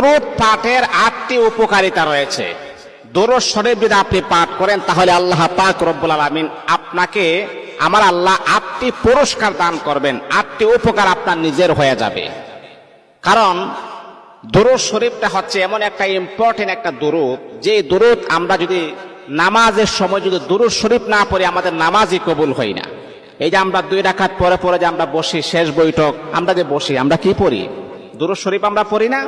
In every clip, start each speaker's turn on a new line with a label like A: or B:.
A: দরুদ পাঠের 8টি উপকারিতা রয়েছে। দরুদ শরীফ যদি আপনি পাঠ করেন তাহলে আল্লাহ পাক রব্বুল আলামিন আপনাকে, আমার আল্লাহ 8টি পুরস্কার দান করবেন, 8টি উপকার আপনার নিজের হয়ে যাবে। কারণ দরুদ শরীফটা হচ্ছে এমন একটা ইম্পর্টেন্ট একটা দরুদ, যে দরুদ আমরা যদি নামাজের সময় যদি দরুদ শরীফ না পড়ি আমাদের নামাজই কবুল হয় না। এই যে আমরা 2 রাকাত পরে পরে যে আমরা বসি, শেষ বৈঠক আমরা যে বসি, আমরা কি পড়ি? দরুদ শরীফ আমরা পড়ি না?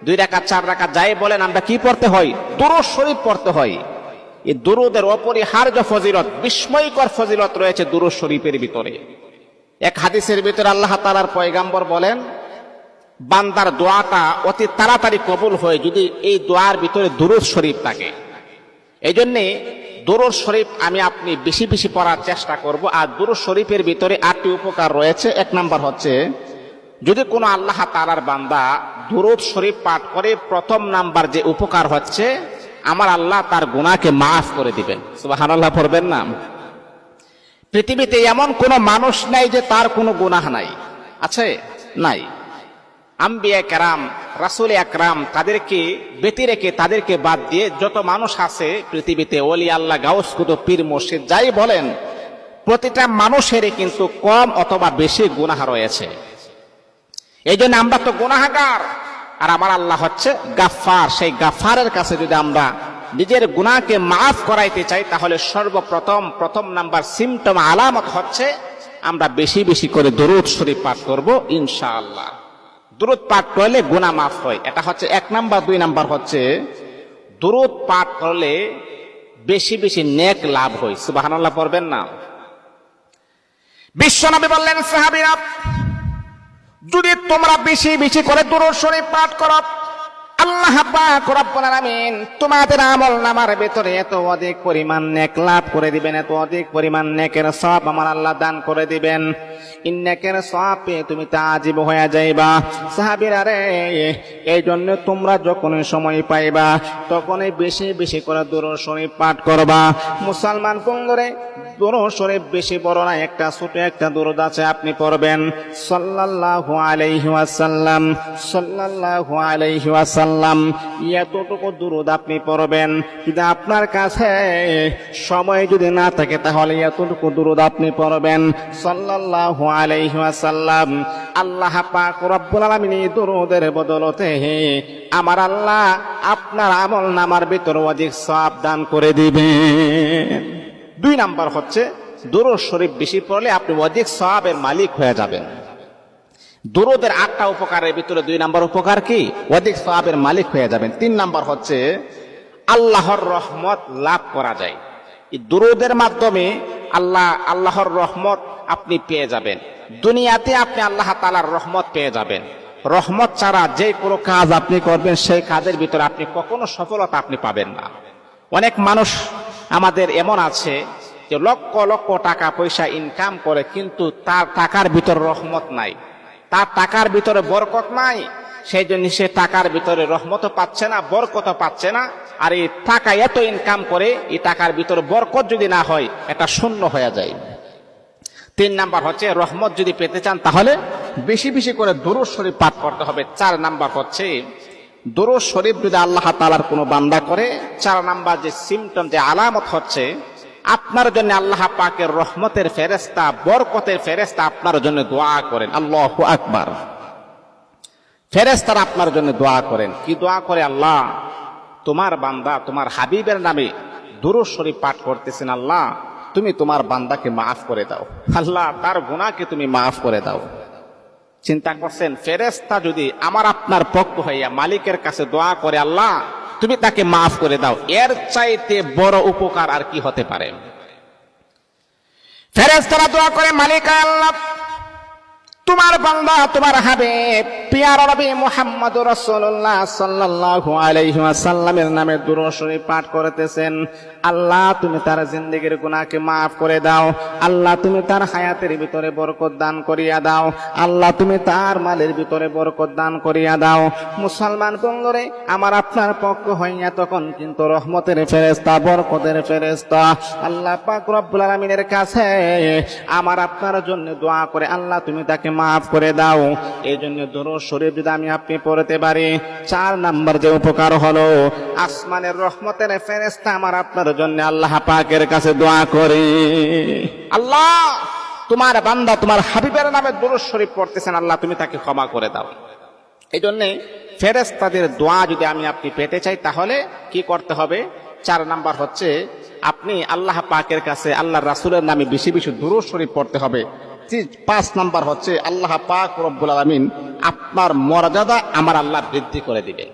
A: 2 রাকাত 4 রাকাত যাই বলেন, আমরা কি পড়তে হয়? দরুদ শরীফ পড়তে হয়। এই দরুদের অপরিহার্য ফজিলত, বিস্ময়কর ফজিলত রয়েছে দরুদ শরীফের ভিতরে। এক হাদিসের ভিতরে আল্লাহ তাআলার পয়গাম্বর বলেন, বান্দার দোয়াটা অতি তাড়াতাড়ি কবুল হয় যদি এই দোয়ার ভিতরে দরুদ শরীফ থাকে। এই জন্যে দরুদ শরীফ আমি আপনি বেশি বেশি পড়ার চেষ্টা করব। আর দরুদ শরীফের ভিতরে 8টি উপকার রয়েছে। 1 নাম্বার হচ্ছে, যদি কোনো আল্লাহ তাআলার বান্দা দরুদ শরীফ পাঠ করে, প্রথম নাম্বার যে উপকার হচ্ছে, আমার আল্লাহ তার গুনাহকে মাফ করে দিবেন। সুবহানাল্লাহ পড়বেন না? পৃথিবীতে এমন কোন মানুষ নাই যে তার কোনো গুনাহ নাই, আছে? নাই। আম্বিয়া কেরাম, রাসূল আকরাম, তাদেরকে ব্যতি রেখে, তাদেরকে বাদ দিয়ে যত মানুষ আছে পৃথিবীতে, ওলি আল্লাহ, গাউস, কুতুব, পীর, মুর্শিদ যাই বলেন, প্রতিটা মানুষেরই কিন্তু কম অথবা বেশি গুনাহ রয়েছে। এই জন্য আমরা তো গুনাহগার, আর আমার আল্লাহ হচ্ছে গাফফার। সেই গাফফারের কাছে যদি আমরা নিজের গুনাহকে মাফ করাইতে চাই তাহলে প্রথম নাম্বার সিমটম, আলামত হচ্ছে আমরা বেশি বেশি করে দরুদ শরীফ পাঠ করব ইনশাআল্লাহ। দরুদ পাঠ করলে গুনাহ মাফ হয়, এটা হচ্ছে 1 নাম্বার। 2 নাম্বার হচ্ছে, দরুদ পাঠ করলে বেশি বেশি নেক লাভ হয়। সুবহানাল্লাহ পড়বেন না? বিশ্বনবী বললেন, সাহাবীরা, যদি তোমরা বেশি বেশি করে দরুদ শরীফ পাঠ করো, আল্লাহ পাক রব্বুল আলামিন তোমাদের আমল নামার ভিতরে এত অধিক পরিমাণ নেক লাভ করে দিবেন, এত অধিক পরিমাণ নেকের সওয়াব আমার আল্লাহ দান করে দিবেন। এই নেকের সওয়াব পেয়ে তুমি তাজিব হয়ে যাইবা। সাহাবীরা রে, এই জন্য তোমরা যখন সময় পাইবা তখনই বেশি বেশি করে দরুদ শরীফ পাঠ করবা। মুসলমান বন্ধুরে, দরুদ শরীফ বেশি বড় না, একটা ছোট একটা দরুদ আছে, আপনি পড়বেন সাল্লাল্লাহু আলাইহি ওয়াসাল্লাম, সাল্লাল্লাহু আলাইহি ওয়াসাল্লাম। এতটুকু দরুদ আপনি পড়বেন। যদি আপনার কাছে সময় যদি না থাকে তাহলে এতটুকু দরুদ আপনি পড়বেন সাল্লাল্লাহু আলাইহি ওয়াসাল্লাম। আল্লাহ পাক রব্বুল আলামিন এই দরুদের বদলতে আমার আল্লাহ আপনার আমল নামার ভিতর অধিক সওয়াব দান করে দিবেন। 2 নাম্বার হচ্ছে, দরুদ শরীফ বেশি পড়লে আপনি অধিক সওয়াবের মালিক হয়ে যাবেন। দরুদের 8টা উপকারের ভিতরে 2 নাম্বার উপকার কি? অধিক সওয়াবের মালিক হয়ে যাবেন। 3 নাম্বার হচ্ছে, আল্লাহর রহমত লাভ করা যায়। এই দরুদের মাধ্যমে আল্লাহর রহমত আপনি পেয়ে যাবেন। দুনিয়াতে আপনি আল্লাহ তাআলার রহমত পেয়ে যাবেন। রহমত ছাড়া যে কোনো কাজ আপনি করবেন, সেই কাজের ভিতরে আপনি কখনো সফলতা আপনি পাবেন না। অনেক মানুষ আমাদের এমন আছে যে লক্ষ লক্ষ টাকা পয়সা ইনকাম করে, কিন্তু তার টাকার ভিতরে রহমত নাই, তার টাকার ভিতরে বরকত নাই। সেই জন্য সে টাকার ভিতরে রহমতও পাচ্ছে না, বরকতও পাচ্ছে না। আর এই টাকা এত ইনকাম করে, এই টাকার ভিতরে বরকত যদি না হয়, এটা শূন্য হয়ে যায়। 3 নাম্বার হচ্ছে, রহমত যদি পেতে চান তাহলে বেশি বেশি করে দরুদ শরীফ পাঠ করতে হবে। 4 নাম্বার হচ্ছে, দরুদ শরীফ যদি আল্লাহ তাআলার কোনো বান্দা করে, 4 নাম্বার যে সিমটম, যে আলামত হচ্ছে, আপনার জন্য আল্লাহ পাকের রহমতের ফেরেশতা, বরকতের ফেরেশতা আপনার জন্য দোয়া করেন। আল্লাহু আকবার। ফেরেশতারা আপনার জন্য দোয়া করেন। কি দোয়া করে? আল্লাহ, তোমার বান্দা তোমার হাবিবের নামে দরুদ শরীফ পাঠ করতেছেন, আল্লাহ তুমি তোমার বান্দাকে মাফ করে দাও, আল্লাহ তার গুনাহকে তুমি মাফ করে দাও। চিন্তা করছেন, ফেরেশতা যদি আমার আপনার পক্ষ হইয়া মালিকের কাছে দোয়া করে, আল্লাহ তুমি তাকে মাফ করে দাও, এর চাইতে বড় উপকার আর কি হতে পারে? ফেরেশতারা দোয়া করে, মালিক আল্লাহ, তোমার বান্দা তোমার হাবিব পিয়ার নবী মুহাম্মদুর রাসূলুল্লাহ সাল্লাল্লাহু আলাইহি ওয়াসাল্লামের নামে দরুদ শরীফ পাঠ করতেছেন, আল্লাহ তুমি তার জিন্দেগির গুনাহকে মাফ করে দাও, আল্লাহ তুমি তার হায়াতের ভিতরে বরকত দান করিয়া দাও, আল্লাহ তুমি তার মালের ভিতরে বরকত দান করিয়া দাও। মুসলমান বন্ধুরে, আমার আপনার পক্ষ হইয়া তখন কিন্তু রহমতের ফেরেশতা, বরকতের ফেরেশতা আল্লাহ পাক রব্বুল আলামিনের কাছে আমার আপনার জন্য দোয়া করে, আল্লাহ তুমি তাকে মাফ করে দাও। এই জন্য দুরূদ শরীফ যদি আমি আপনি পড়তে পারি, 4 নাম্বার যে উপকার হলো, আসমানের রহমতের ফেরেশতা আমার আপনার জন্য আল্লাহ পাকের কাছে দোয়া করে, আল্লাহ তোমার বান্দা তোমার হাবিবের নামে দুরূদ শরীফ পড়তেছেন, আল্লাহ তুমি তাকে ক্ষমা করে দাও। এই জন্য ফেরেশতাদের দোয়া যদি আমি আপনি পেতে চাই, তাহলে কি করতে হবে? 4 নাম্বার হচ্ছে আপনি আল্লাহ পাকের কাছে আল্লাহ রাসূলের নামে বেশি বেশি দুরূদ শরীফ পড়তে হবে। 5 নাম্বার হচ্ছে আল্লাহ পাক রব্বুল আলামিন আপনার মর্যাদা আমার আল্লাহ বৃদ্ধি করে দিবেন,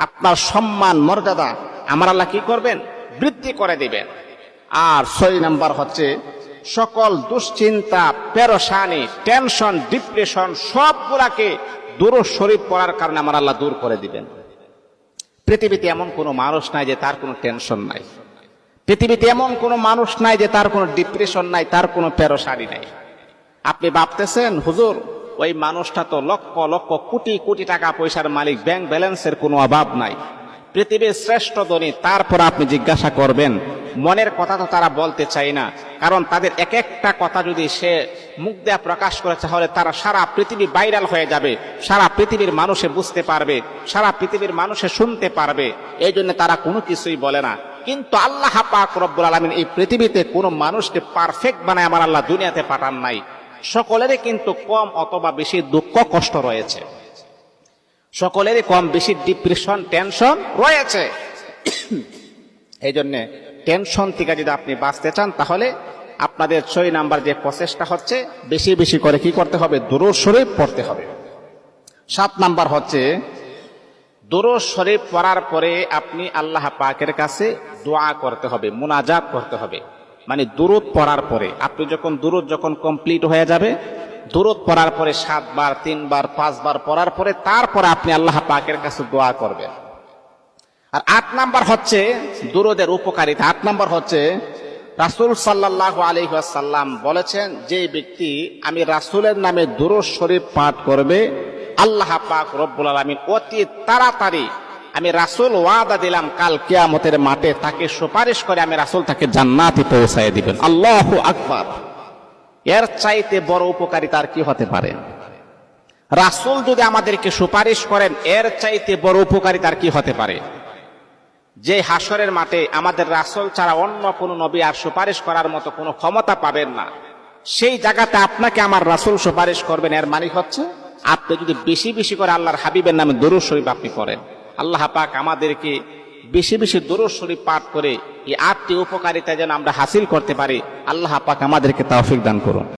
A: আপনার সম্মান মর্যাদা আমার আল্লাহ কি করবেন? বৃদ্ধি করে দিবেন। আর 6 নাম্বার হচ্ছে সকল দুশ্চিন্তা, পেরেশানি, টেনশন, ডিপ্রেশন সবগুলাকে দুরূদ শরীফ পড়ার কারণে আমার আল্লাহ দূর করে দিবেন। পৃথিবীতে এমন কোনো মানুষ নাই যে তার কোনো টেনশন নাই, পৃথিবীতে এমন কোনো মানুষ নাই যে তার কোনো ডিপ্রেশন নাই, তার কোনো পেরেশানি নাই। আপনি ভাবতেছেন হুজুর ওই মানুষটা তো লক্ষ লক্ষ কোটি কোটি টাকা পয়সার মালিক, ব্যাংক ব্যালেন্সের কোনো অভাব নাই, পৃথিবীর শ্রেষ্ঠ ধনী, তারপর আপনি জিজ্ঞাসা করবেন মনের কথা তো তারা বলতে চায় না, কারণ তাদের এক একটা কথা যদি সে মুখ দেয়া প্রকাশ করে তাহলে তারা সারা পৃথিবী ভাইরাল হয়ে যাবে, সারা পৃথিবীর মানুষে বুঝতে পারবে, সারা পৃথিবীর মানুষে শুনতে পারবে, এই জন্য তারা কোনো কিছুই বলে না। কিন্তু আল্লাহ পাক রব্বুল আলামিন এই পৃথিবীতে কোনো মানুষকে পারফেক্ট বানায় আমার আল্লাহ দুনিয়াতে পাঠান নাই। সকলেরই কিন্তু কম অথবা বেশি দুঃখ কষ্ট রয়েছে, সকলেরই কম বেশি ডিপ্রেশন টেনশন রয়েছে। এই জন্য টেনশন থেকে যদি আপনি বাঁচতে চান, তাহলে আপনাদের 6 নাম্বার যে প্রসেসটা হচ্ছে বেশি বেশি করে কি করতে হবে? দুরূদ শরীফ পড়তে হবে। 7 নাম্বার হচ্ছে দুরূদ শরীফ পড়ার পরে আপনি আল্লাহ পাকের কাছে দোয়া করতে হবে, মুনাজাত করতে হবে। মানে দুরূদ পড়ার পরে আপনি যখন দুরূদ যখন কমপ্লিট হয়ে যাবে, দুরূদ পড়ার পরে 7 বার 3 বার 5 বার পড়ার পরে তারপরে আপনি আল্লাহ পাকের কাছে দোয়া করবেন। আর 8 নাম্বার হচ্ছে দুরূদের উপকারিতা। 8 নাম্বার হচ্ছে রাসূল সাল্লাল্লাহু আলাইহি ওয়াসাল্লাম বলেছেন, যে ব্যক্তি আমি রাসূলের নামে দুরূদ শরীফ পাঠ করবে, আল্লাহ পাক রব্বুল আলামিন অতি তাড়াতাড়ি, আমি রাসূল ওয়াদা দিলাম কাল কিয়ামতের মাঠে তাকে সুপারিশ করে আমি রাসূল তাকে জান্নাতে পৌঁছায় দিবেন। আল্লাহু আকবার! এর চাইতে বড় উপকারিতা আর কি হতে পারে? রাসূল যদি আমাদেরকে সুপারিশ করেন, এর চাইতে বড় উপকারিতা আর কি হতে পারে? যে হাসরের মাঠে আমাদের রাসূল ছাড়া অন্য কোনো নবী আর সুপারিশ করার মতো কোনো ক্ষমতা পাবেন না, সেই জায়গাতে আপনাকে আমার রাসূল সুপারিশ করবেন। এর মানে হচ্ছে আপনি যদি বেশি বেশি করে আল্লাহর হাবিবের নামে দুরূদ শরীফ আপনি পড়েন, আল্লাহ পাক আমাদেরকে বেশি বেশি দুরূদ শরীফ পাঠ করে এই 8টি উপকারিতা যেন আমরা হাসিল করতে পারি। আল্লাহ পাক আমাদেরকে তৌফিক দান করুন।